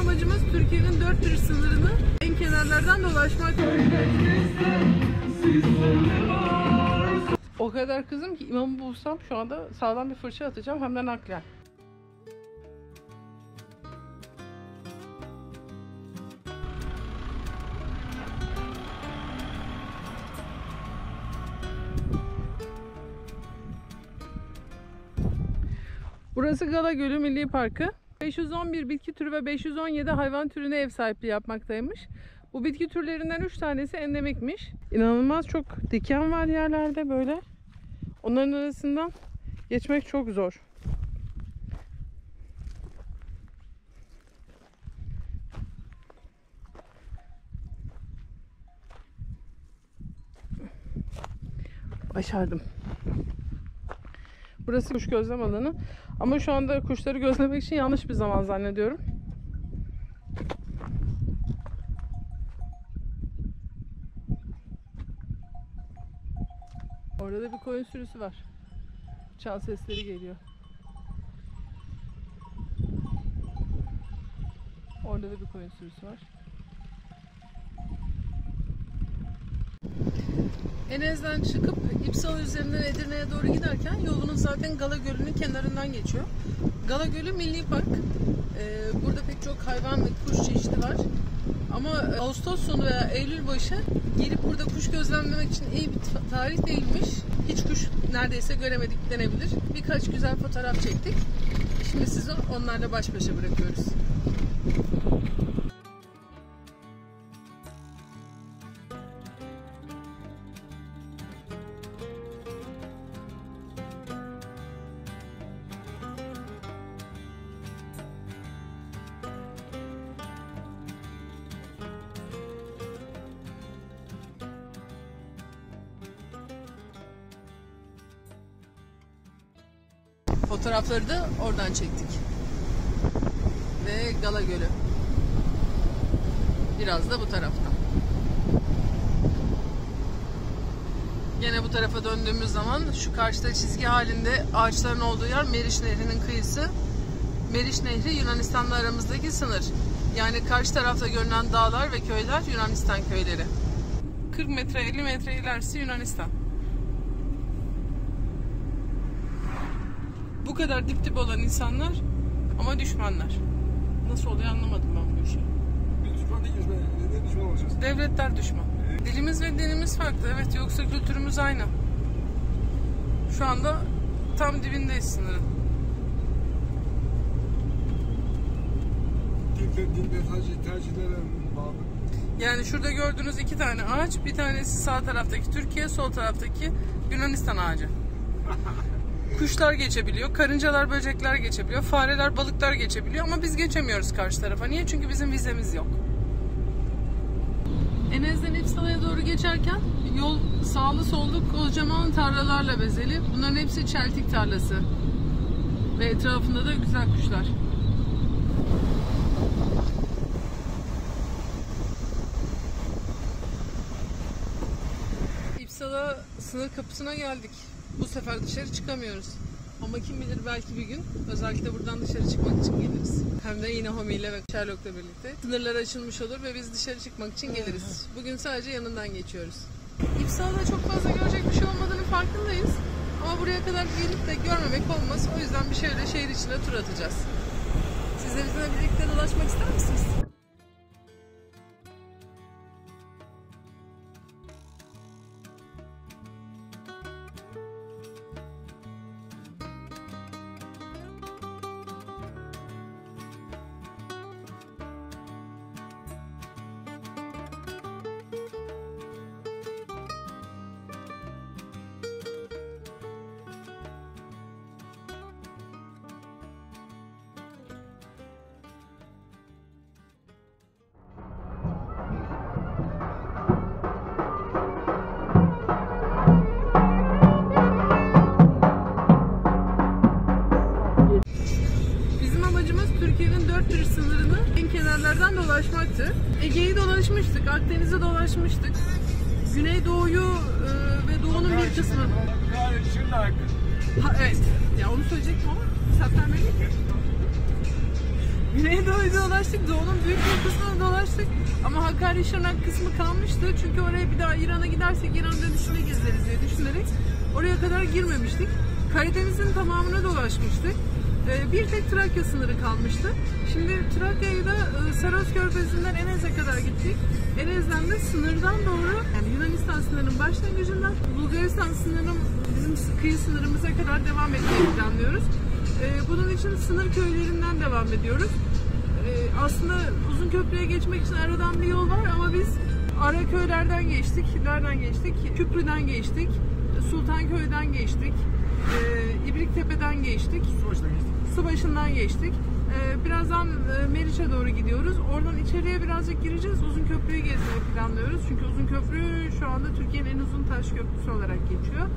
amacımız Türkiye'nin dört bir sınırını en kenarlardan dolaşmak. O kadar kızım ki imamı bulsam şu anda sağlam bir fırça atacağım hem de naklen. Burası Gala Gölü Milli Parkı. 511 bitki türü ve 517 hayvan türüne ev sahipliği yapmaktaymış. Bu bitki türlerinden 3 tanesi endemikmiş. İnanılmaz çok diken var yerlerde böyle. Onların arasından geçmek çok zor. Başardım. Burası kuş gözlem alanı. Ama şu anda kuşları gözlemek için yanlış bir zaman zannediyorum. Orada da bir koyun sürüsü var. Çan sesleri geliyor. Orada da bir koyun sürüsü var. Enez'den çıkıp İpsala üzerinden Edirne'ye doğru giderken yolunuz zaten Gala Gölü'nün kenarından geçiyor. Gala Gölü Milli Park. Burada pek çok hayvan ve kuş çeşidi var. Ama Ağustos sonu veya Eylül başı gelip burada kuş gözlemlemek için iyi bir tarih değilmiş. Hiç kuş neredeyse göremedik denebilir. Birkaç güzel fotoğraf çektik. Şimdi sizi onlarla baş başa bırakıyoruz. Fotoğrafları da oradan çektik. Ve Gala Gölü. Biraz da bu taraftan. Yine bu tarafa döndüğümüz zaman şu karşıda çizgi halinde ağaçların olduğu yer Meriç Nehri'nin kıyısı. Meriç Nehri Yunanistan'la aramızdaki sınır. Yani karşı tarafta görünen dağlar ve köyler Yunanistan köyleri. 40 metre 50 metre ilerisi Yunanistan. Bu kadar dip dip olan insanlar ama düşmanlar. Nasıl oluyor anlamadım ben bu işi. Biz düşman değiliz. Neden düşman olacağız? Devletler düşman. Dilimiz ve dinimiz farklı. Evet, yoksa kültürümüz aynı. Şu anda tam dibindeyiz sınırın. Din ve tercihlere bağlı. Yani şurada gördüğünüz iki tane ağaç. Bir tanesi sağ taraftaki Türkiye, sol taraftaki Yunanistan ağacı. Kuşlar geçebiliyor, karıncalar, böcekler geçebiliyor, fareler, balıklar geçebiliyor ama biz geçemiyoruz karşı tarafa. Niye? Çünkü bizim vizemiz yok. Enez'den İpsala'ya doğru geçerken yol sağlı sollu kocaman tarlalarla bezeli. Bunların hepsi çeltik tarlası. Ve etrafında da güzel kuşlar. İpsala sınır kapısına geldik. Bu sefer dışarı çıkamıyoruz. Ama kim bilir belki bir gün özellikle buradan dışarı çıkmak için geliriz. Hem de yine Homi ile ve Sherlock'la birlikte. Sınırlar açılmış olur ve biz dışarı çıkmak için geliriz. Bugün sadece yanından geçiyoruz. İpsala'da çok fazla görecek bir şey olmadığını farkındayız. Ama buraya kadar gelip de görmemek olmaz. O yüzden bir şöyle şehir içine tur atacağız. Siz de bizimle birlikte dolaşmak ister misiniz? kenarlardan dolaşmaktı. Ege'yi dolaşmıştık, Akdeniz'i dolaşmıştık. Güneydoğu'yu ve Doğu'nun bir kısmını. Evet, ya onu söyleyecektim ama sen vermedin ki. Güneydoğu'yu dolaştık, Doğu'nun büyük bir kısmını dolaştık. Ama Hakkari-Şırnak kısmı kalmıştı. Çünkü oraya bir daha İran'a gidersek İran dönüşünde gezeriz diye düşünerek oraya kadar girmemiştik. Karadeniz'in tamamını dolaşmıştık. Bir tek Trakya sınırı kalmıştı. Şimdi Trakya'yı da Saros Körfezi'nden Enez'e kadar gittik. Enez'den de sınırdan doğru, yani Yunanistan sınırının başlangıcından Bulgaristan sınırının bizim kıyı sınırımıza kadar devam etmeyi planlıyoruz. Bunun için sınır köylerinden devam ediyoruz. Aslında uzun köprüye geçmek için aradan bir yol var ama biz ara köylerden geçtik. Nereden geçtik? Küprü'den geçtik. Sultanköy'den geçtik. İbriktepe'den geçtik. Subaşı'ndan geçtik. Birazdan Meriç'e doğru gidiyoruz. Oradan içeriye birazcık gireceğiz. Uzun köprüyü gezmeyi planlıyoruz. Çünkü uzun köprü şu anda Türkiye'nin en uzun taş köprüsü olarak geçiyor.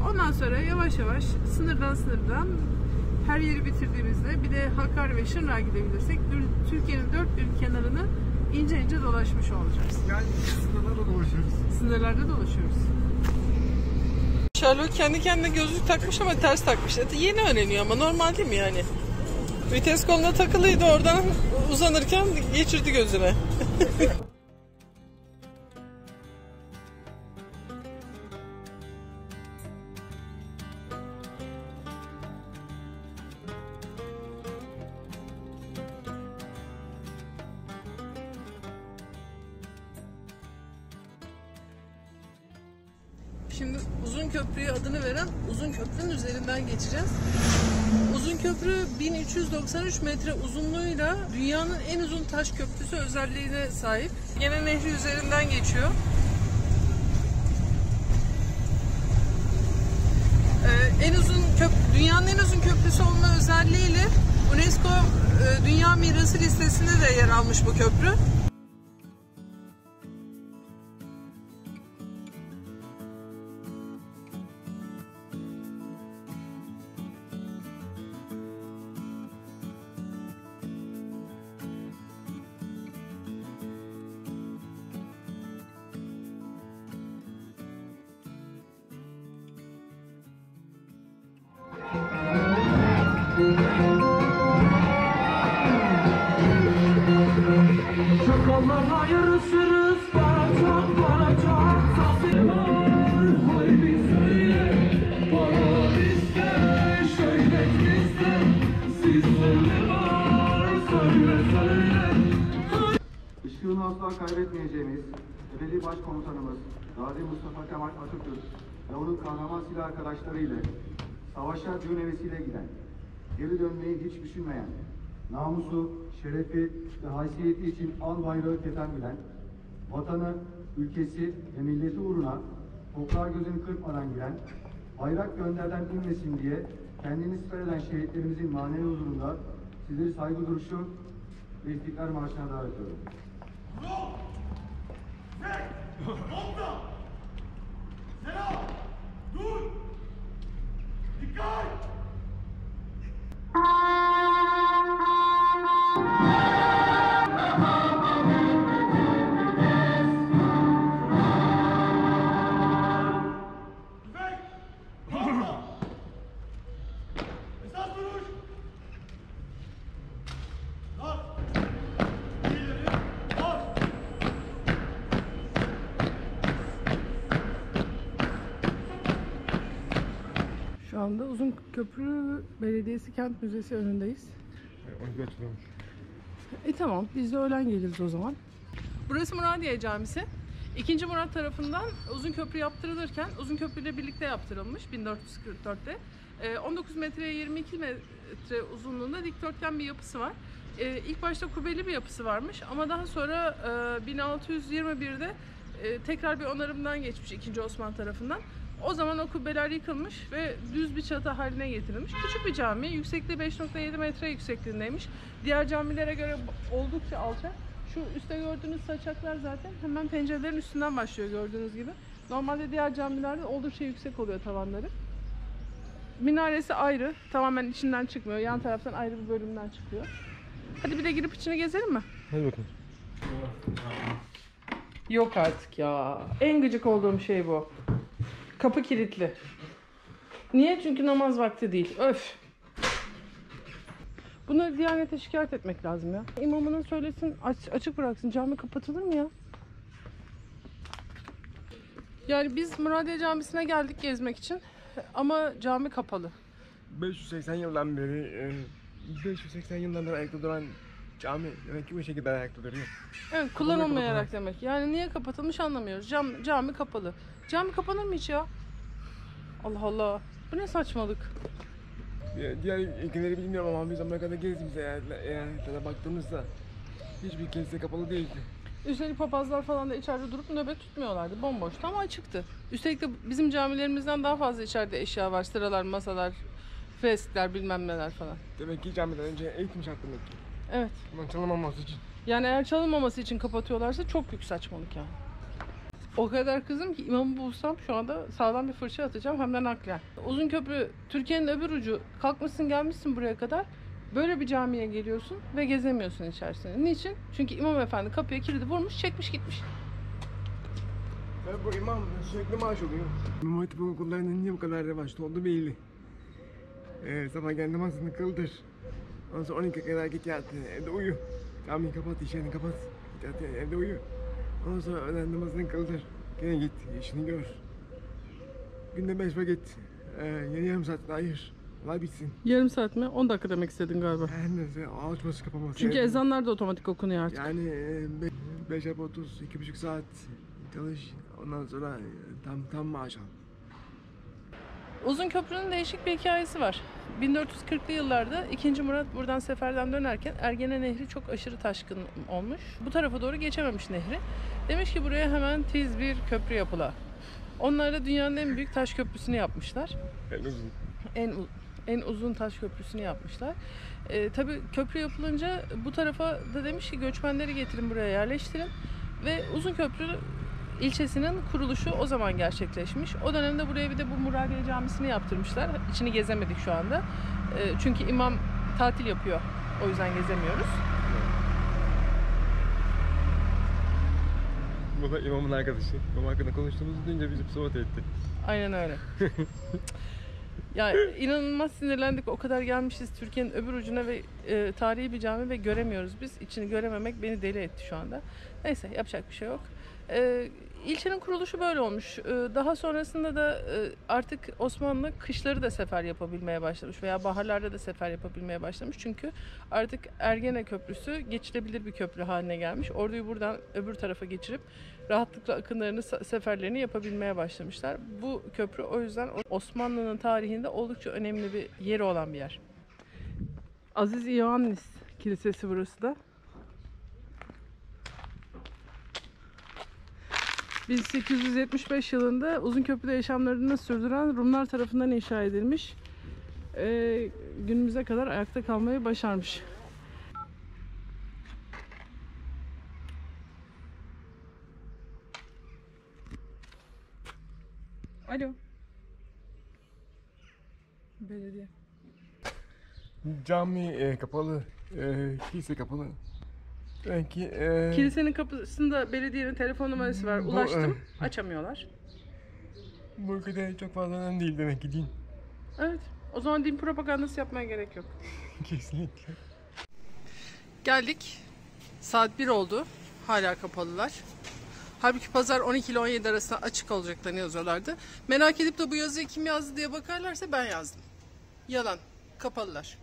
Ondan sonra yavaş yavaş sınırdan her yeri bitirdiğimizde bir de Hakkari ve Şırnak'a gidebilirsek Türkiye'nin dört bir kenarını ince ince dolaşmış olacağız. Yani sınırlarda dolaşıyoruz. Sınırlarda dolaşıyoruz. Sherlock kendi kendine gözlük takmış ama ters takmış. Yeni öğreniyor ama normal değil mi yani? Vites koluna takılıydı, oradan uzanırken geçirdi gözüne. Şimdi uzun köprüye adını veren uzun köprünün üzerinden geçeceğiz. Uzun köprü 1393 metre uzunluğuyla dünyanın en uzun taş köprüsü özelliğine sahip. Gene nehri üzerinden geçiyor. Dünyanın en uzun köprüsü olma özelliğiyle UNESCO Dünya Mirası listesinde de yer almış bu köprü. Çakallarla yarışırız, para çok safir var. Haydi söyle, para bizde, şöyle bizde. Sizde ne var, söyle. Işığını asla kaybetmeyeceğimiz ebedi başkomutanımız Gazi Mustafa Kemal Atatürk ve onun kahraman silah arkadaşları ile savaşa düğün hevesiyle giden, geri dönmeyi hiç düşünmeyen, namusu, şerefi ve haysiyeti için al bayrağı keten bilen, vatanı, ülkesi ve milleti uğruna toprağa gözünü kırpmadan giren, bayrak gönderden inmesin diye kendini siper eden şehitlerimizin manevi huzurunda sizleri saygı duruşu ve İstiklal Marşı'na davet ediyorum. Nokta! Selam! Dur! Dikkat! Tüfek! Nokta! Esas duruş! Lar! İleri! Lar! Şu anda Uzunköprü Belediyesi Kent Müzesi önündeyiz. Onu götürüyormuş. Tamam, biz de öğlen geliriz o zaman. Burası Muradiye Camisi. 2. Murat tarafından Uzunköprü yaptırılırken Uzunköprü ile birlikte yaptırılmış 1444'te. 19 metreye 22 metre uzunluğunda dikdörtgen bir yapısı var. İlk başta kubbeli bir yapısı varmış ama daha sonra 1621'de tekrar bir onarımdan geçmiş 2. Osman tarafından. O zaman o kubbeler yıkılmış ve düz bir çatı haline getirilmiş. Küçük bir cami, yüksekliği 5,7 metre yüksekliğindeymiş. Diğer camilere göre oldukça alçak. Şu üstte gördüğünüz saçaklar zaten hemen pencerelerin üstünden başlıyor gördüğünüz gibi. Normalde diğer camilerde oldukça yüksek oluyor tavanları. Minaresi ayrı, tamamen içinden çıkmıyor. Yan taraftan ayrı bir bölümden çıkıyor. Hadi bir de girip içine gezelim mi? Hadi bakalım. Yok artık ya. En gıcık olduğum şey bu. Kapı kilitli. Niye? Çünkü namaz vakti değil. Öf. Bunu Diyanet'e şikayet etmek lazım ya. İmamının söylesin, açık bıraksın. Cami kapatılır mı ya? Yani biz Muradiye Camisi'ne geldik gezmek için ama cami kapalı. 580 yıldan beri 580 yıldan beri ayakta duran cami demek ki bu şekilde ayakta duruyor. Evet, kullanılmayarak demek. Yani niye kapatılmış anlamıyoruz. Cami kapalı. Cami kapanır mı hiç ya? Allah Allah. Bu ne saçmalık. Diğer ülkeleri bilmiyorum ama biz Amerika'da gezdiğimizde eyaletlere baktığımızda hiçbir kilise kapalı değildi. Üstelik papazlar falan da içeride durup nöbet tutmuyorlardı. Bomboştu ama açıktı. Üstelik de bizim camilerimizden daha fazla içeride eşya var. Sıralar, masalar, freskler, bilmem neler falan. Demek ki camiden önce eğitim şart demek ki. Evet. Bundan çalınmaması için. Yani eğer çalınmaması için kapatıyorlarsa çok büyük saçmalık yani. O kadar kızım ki imamı bulsam şu anda sağlam bir fırça atacağım hem de naklen. Uzunköprü Türkiye'nin öbür ucu. Kalkmışsın gelmişsin buraya kadar. Böyle bir camiye geliyorsun ve gezemiyorsun içerisinde. Niçin? Çünkü imam efendi kapıya kilidi vurmuş, çekmiş gitmiş. Ve bu imam sürekli maaş alıyor. İmam Hatip okullarının niye bu kadar revaçta olduğu belli. Sabah kendi namazını kıldır. Ondan sonra 12'ye kadar git yat, evde uyu. Camiyi kapat, işlerini kapat. Git yat, evde uyu. Ondan sonra öğlen namazını kıldır. Gene git, işini gör. Günde 5 vakit, yarım saat daha ayır. Olay bitsin. Yarım saat mi? 10 dakika demek istedin galiba. Her neyse, ağaç başı kapaması. Çünkü ezanlar da otomatik okunuyor artık. Yani 5 çarpı 30, 2,5 saat çalış. Ondan sonra tam maaş al. Uzunköprü'nün değişik bir hikayesi var. 1440'lı yıllarda 2. Murat buradan seferden dönerken Ergene Nehri çok aşırı taşkın olmuş. Bu tarafa doğru geçememiş nehri. Demiş ki buraya hemen tiz bir köprü yapıla. Onlar da dünyanın en büyük taş köprüsünü yapmışlar. En uzun. En uzun taş köprüsünü yapmışlar. Tabii köprü yapılınca bu tarafa da demiş ki göçmenleri getirin buraya yerleştirin. Ve Uzunköprü ilçesinin kuruluşu o zaman gerçekleşmiş. O dönemde buraya bir de bu Muradiye Camisi'ni yaptırmışlar. İçini gezemedik şu anda. Çünkü imam tatil yapıyor. O yüzden gezemiyoruz. Bu da imamın arkadaşı. İmam hakkında konuştuğumuzu duyunca bizi psikopat etti. Aynen öyle. Ya inanılmaz sinirlendik. O kadar gelmişiz Türkiye'nin öbür ucuna ve tarihi bir cami ve göremiyoruz biz. İçini görememek beni deli etti şu anda. Neyse yapacak bir şey yok. İlçenin kuruluşu böyle olmuş. Daha sonrasında da artık Osmanlı kışları da sefer yapabilmeye başlamış veya baharlarda da sefer yapabilmeye başlamış. Çünkü artık Ergene Köprüsü geçilebilir bir köprü haline gelmiş. Orduyu buradan öbür tarafa geçirip rahatlıkla akınlarını, seferlerini yapabilmeye başlamışlar. Bu köprü o yüzden Osmanlı'nın tarihinde oldukça önemli bir yeri olan bir yer. Aziz İoannis Kilisesi burası da. 1875 yılında Uzunköprü'de yaşamlarını sürdüren Rumlar tarafından inşa edilmiş. Günümüze kadar ayakta kalmayı başarmış. Alo. Belediye. Cami kapalı, kilise kapalı. Belki Kilisenin kapısında belediyenin telefon numarası var. Ulaştım. Açamıyorlar. bu ülkede çok fazla önemli değil demek ki din. Evet. O zaman din propagandası yapmaya gerek yok. Kesinlikle. Geldik. Saat 1 oldu. Hala kapalılar. Halbuki pazar 12 ile 17 arasında açık olacaklarını yazıyorlardı. Merak edip de bu yazıyı kim yazdı diye bakarlarsa ben yazdım. Yalan. Kapalılar.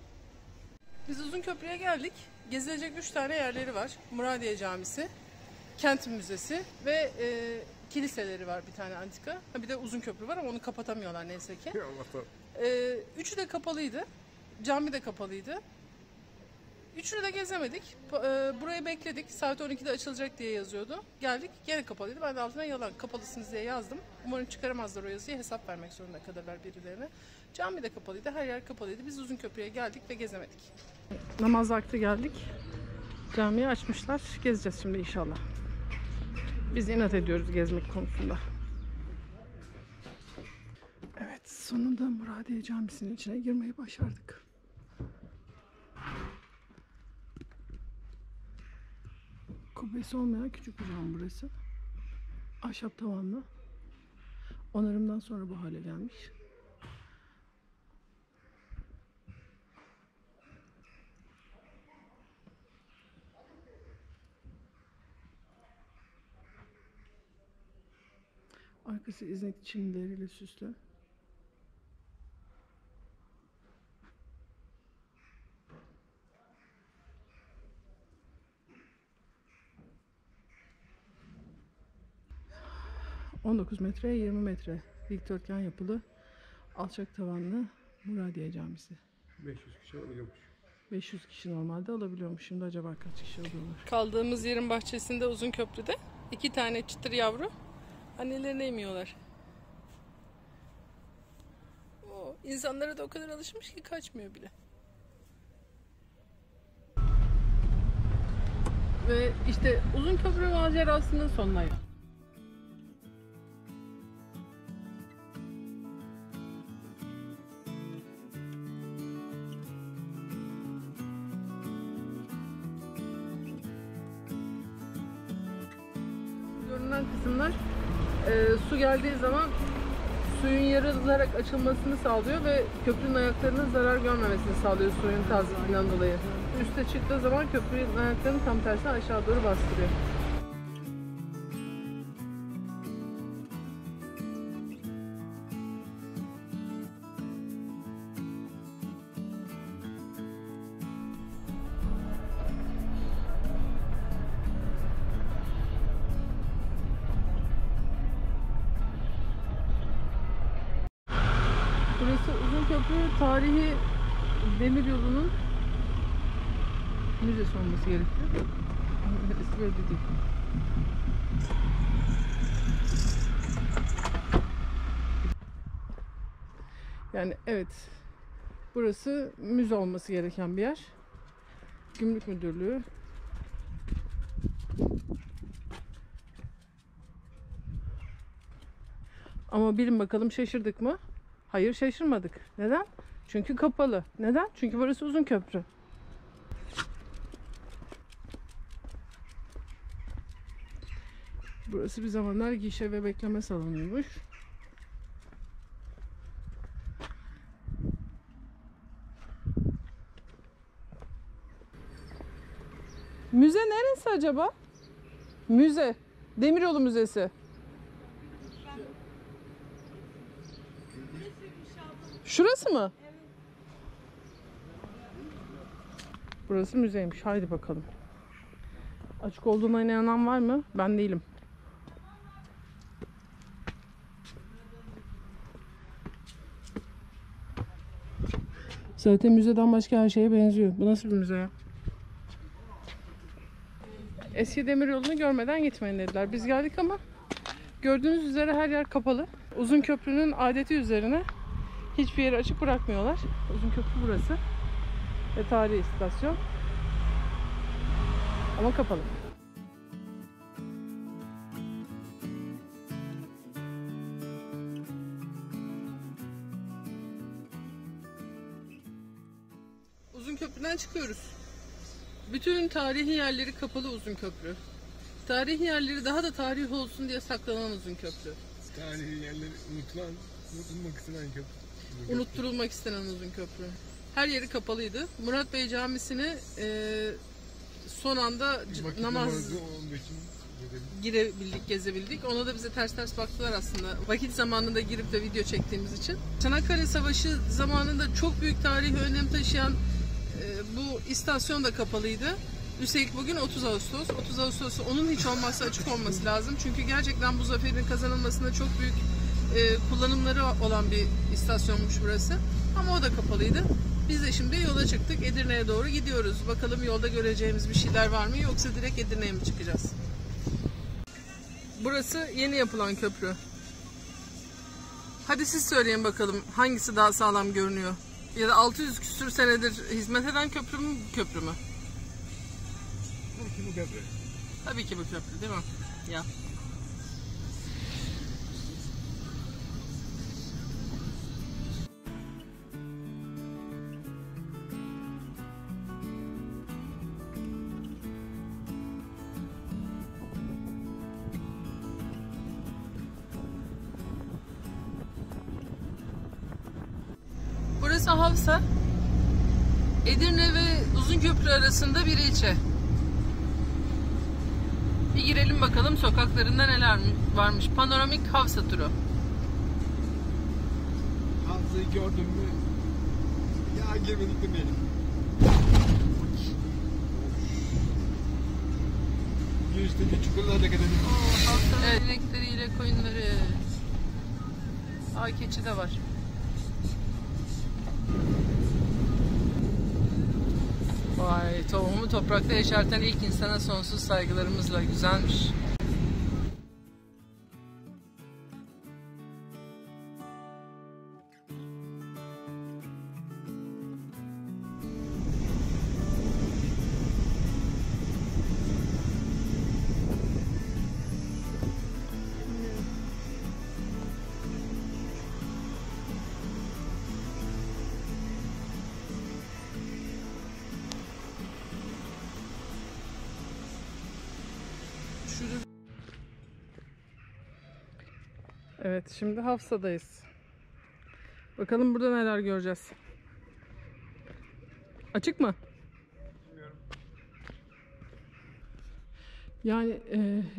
Biz Uzunköprü'ye geldik. Gezilecek 3 tane yerleri var. Muradiye Camisi, Kent Müzesi ve kiliseleri var bir tane antika. Bir de Uzunköprü var ama onu kapatamıyorlar neyse ki. Allah'tan. Üçü de kapalıydı. Cami de kapalıydı. Üçünü de gezemedik. Burayı bekledik. Saat 12'de açılacak diye yazıyordu. Geldik gene kapalıydı. Ben de altına yalan kapalısınız diye yazdım. Umarım çıkaramazlar o yazıyı. Hesap vermek zorunda kalırlar birilerine. Cami de kapalıydı. Her yer kapalıydı. Biz Uzunköprü'ye geldik ve gezemedik. Namaz vakti geldik. Camiyi açmışlar. Gezeceğiz şimdi inşallah. Biz inat ediyoruz gezmek konusunda. Evet, sonunda Muradiye Camisi'nin içine girmeyi başardık. Kubbesi olmayan küçük bir cami burası. Ahşap tavanlı. Onarımdan sonra bu hale gelmiş. Arkası İznik çimleriyle süslü. ...19 metre, 20 metre dikdörtgen yapılı alçak tavanlı Muradiye Camisi. 500 kişi alıyormuş. 500 kişi normalde alabiliyormuş. Şimdi acaba kaç kişi alıyorlar? Kaldığımız yerin bahçesinde Uzunköprü'de 2 tane çıtır yavru annelerini emiyorlar. O insanlara da o kadar alışmış ki kaçmıyor bile. Ve işte Uzunköprü macerasının sonuna geldik. Görünen kısımlar su geldiği zaman suyun yarılarak açılmasını sağlıyor ve köprünün ayaklarının zarar görmemesini sağlıyor suyun tazeliğinden dolayı. Üste çıktığı zaman köprünün ayaklarını tam tersine aşağı doğru bastırıyor. Burası Uzunköprü tarihi demiryolunun müzesi olması gerekiyor. Neresi böyle değil. Yani evet, burası müze olması gereken bir yer. Gümrük Müdürlüğü. Ama bilin bakalım şaşırdık mı? Hayır, şaşırmadık. Neden? Çünkü kapalı. Neden? Çünkü burası Uzunköprü. Burası bir zamanlar gişe ve bekleme salonuymuş. Müze neresi acaba? Müze. Demiryolu Müzesi. Şurası mı? Evet. Burası müzeymiş. Haydi bakalım. Açık olduğuna inanan var mı? Ben değilim. Zaten müzeden başka her şeye benziyor. Bu nasıl bir müze ya? Eski demiryolunu görmeden gitmeyin dediler. Biz geldik ama gördüğünüz üzere her yer kapalı. Uzunköprü'nün adeti üzerine hiçbir yeri açık bırakmıyorlar. Uzunköprü burası. Ve tarihi istasyon. Ama kapalı. Uzunköprü'den çıkıyoruz. Bütün tarihi yerleri kapalı Uzunköprü. Tarihi yerleri daha da tarihi olsun diye saklanan Uzunköprü. Tarihi yerleri unutulmak istenen köprü. Unutturulmak istenen Uzunköprü. Her yeri kapalıydı. Murat Bey Camisi'ni son anda namaz girebildik, gezebildik. Ona da bize ters ters baktılar aslında. Vakit zamanında girip de video çektiğimiz için. Çanakkale Savaşı zamanında çok büyük tarihi önem taşıyan bu istasyon da kapalıydı. Üstelik bugün 30 Ağustos. 30 Ağustos'ta onun hiç olmazsa açık olması lazım. Çünkü gerçekten bu zaferin kazanılmasında çok büyük kullanımları olan bir istasyonmuş burası. Ama o da kapalıydı. Biz de şimdi yola çıktık. Edirne'ye doğru gidiyoruz. Bakalım yolda göreceğimiz bir şeyler var mı yoksa direkt Edirne'ye mi çıkacağız? Burası yeni yapılan köprü. Hadi siz söyleyin bakalım hangisi daha sağlam görünüyor? Ya da 600 küsür senedir hizmet eden köprü mü, köprü mü? Tabii ki bu köprü. Tabii ki bu köprü değil mi? Ya. Burası Havsa. Edirne ve Uzunköprü arasında bir ilçe. Bir girelim bakalım sokaklarında neler varmış. Panoramik Hafsa turu. Hafızayı gördün mü? Ya girmedik de benim. Girişteki çukurlara da gidelim. Evet, inekleriyle koyunları. Ay keçi de var. Vay, tohumu toprakta yeşerten ilk insana sonsuz saygılarımızla. Güzelmiş. Evet, şimdi Hafsa'dayız. Bakalım burada neler göreceğiz. Açık mı? Bilmiyorum. Yani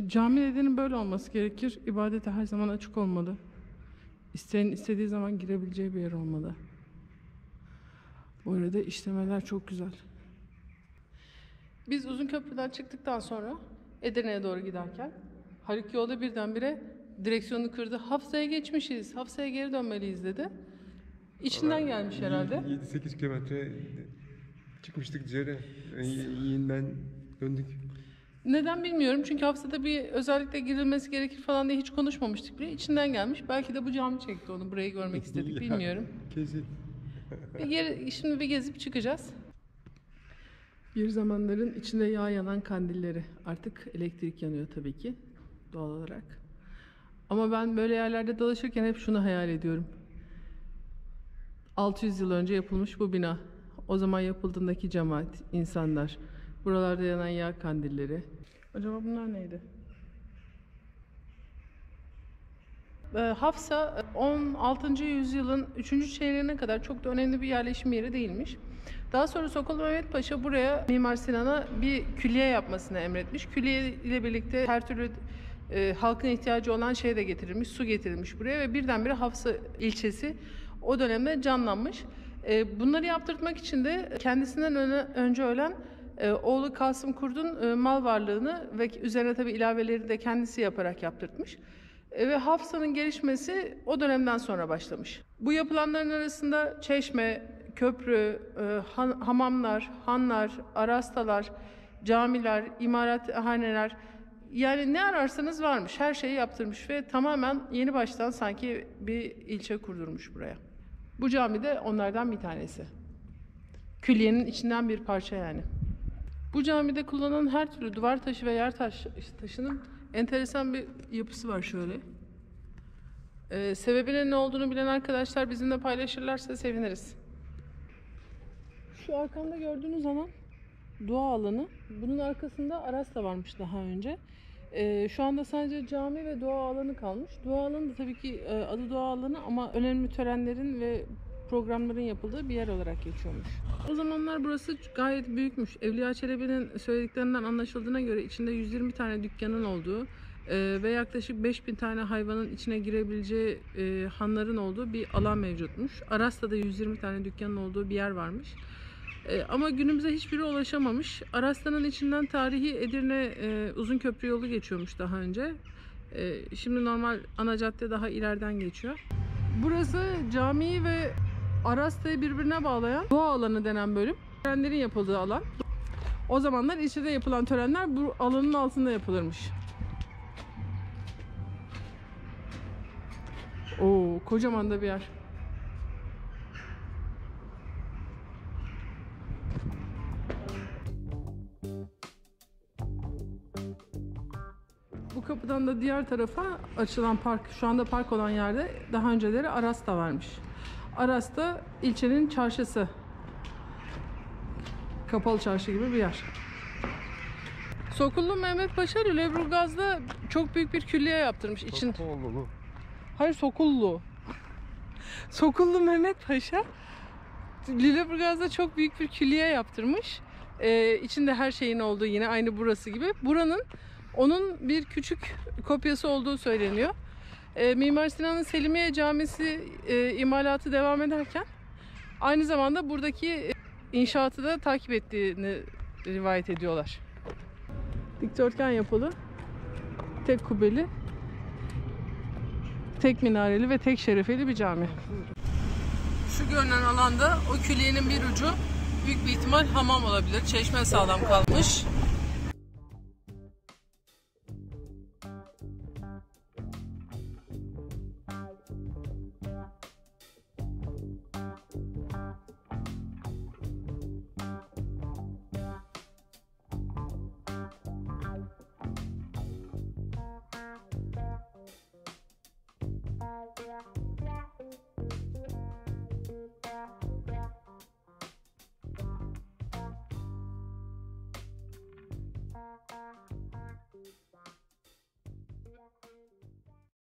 cami dediğinin böyle olması gerekir. İbadete her zaman açık olmalı. İsteyen istediği zaman girebileceği bir yer olmalı. Bu arada işlemeler çok güzel. Biz Uzunköprü'den çıktıktan sonra Edirne'ye doğru giderken Haluk yolda birdenbire direksiyonu kırdı. Hafsa'ya geçmişiz, Hafsa'ya geri dönmeliyiz dedi. İçinden gelmiş herhalde. 7-8 kilometre çıkmıştık dışarı. Yeniden döndük. Neden bilmiyorum çünkü Hafsa'da bir özellikle girilmesi gerekir falan diye hiç konuşmamıştık bile. İçinden gelmiş. Belki de bu cami çekti onu. Burayı görmek istedik. Bilmiyorum. Kesin. Şimdi bir gezip çıkacağız. Bir zamanların içinde yağ yanan kandilleri. Artık elektrik yanıyor tabii ki. Doğal olarak. Ama ben böyle yerlerde dolaşırken hep şunu hayal ediyorum. 600 yıl önce yapılmış bu bina. O zaman yapıldığındaki cemaat, insanlar. Buralarda yanan yağ kandilleri. Acaba bunlar neydi? Hafsa 16. yüzyılın 3. çeyreğine kadar çok da önemli bir yerleşim yeri değilmiş. Daha sonra Sokullu Mehmet Paşa buraya Mimar Sinan'a bir külliye yapmasını emretmiş. Külliye ile birlikte her türlü halkın ihtiyacı olan şey de getirilmiş, su getirilmiş buraya ve birdenbire Hafsa ilçesi o dönemde canlanmış. Bunları yaptırtmak için de kendisinden önce ölen oğlu Kasım Kurt'un mal varlığını ve üzerine tabii ilaveleri de kendisi yaparak yaptırtmış. Ve Hafsa'nın gelişmesi o dönemden sonra başlamış. Bu yapılanların arasında çeşme, köprü, hamamlar, hanlar, arastalar, camiler, imarathaneler, yani ne ararsanız varmış. Her şeyi yaptırmış ve tamamen yeni baştan sanki bir ilçe kurdurmuş buraya. Bu cami de onlardan bir tanesi. Külliyenin içinden bir parça yani. Bu camide kullanılan her türlü duvar taşı ve yer taşının enteresan bir yapısı var şöyle. Sebebinin ne olduğunu bilen arkadaşlar bizimle paylaşırlarsa seviniriz. Şu arkamda gördüğünüz alan doğa alanı. Bunun arkasında arasta varmış daha önce. Şu anda sadece cami ve doğa alanı kalmış. Doğa alanı da tabii ki adı doğa alanı ama önemli törenlerin ve programların yapıldığı bir yer olarak geçiyormuş. O zamanlar burası gayet büyükmüş. Evliya Çelebi'nin söylediklerinden anlaşıldığına göre içinde 120 tane dükkanın olduğu ve yaklaşık 5000 tane hayvanın içine girebileceği hanların olduğu bir alan mevcutmuş. Arasta'da 120 tane dükkanın olduğu bir yer varmış. Ama günümüze hiçbiri ulaşamamış. Arasta'nın içinden tarihi Edirne Uzunköprü yolu geçiyormuş daha önce. Şimdi normal ana cadde daha ileriden geçiyor. Burası camiyi ve Arasta'yı birbirine bağlayan doğa alanı denen bölüm. Törenlerin yapıldığı alan. O zamanlar içeride yapılan törenler bu alanın altında yapılırmış. Oo, kocaman da bir yer. Bu kapıdan da diğer tarafa açılan park, şu anda park olan yerde daha önceleri Arasta varmış. Arasta ilçenin çarşısı. Kapalı çarşı gibi bir yer. Sokullu Mehmet Paşa Lüleburgaz'da çok büyük bir külliye yaptırmış. Sokullu. Hayır, Sokullu. Sokullu Mehmet Paşa Lüleburgaz'da çok büyük bir külliye yaptırmış. İçinde her şeyin olduğu, yine aynı burası gibi. Buranın Onun bir küçük kopyası olduğu söyleniyor. Mimar Sinan'ın Selimiye Camisi imalatı devam ederken aynı zamanda buradaki inşaatı da takip ettiğini rivayet ediyorlar. Dikdörtgen yapılı, tek kubbeli, tek minareli ve tek şerefeli bir cami. Şu görünen alanda o külliyenin bir ucu büyük bir ihtimal hamam olabilir. Çeşme sağlam kalmış.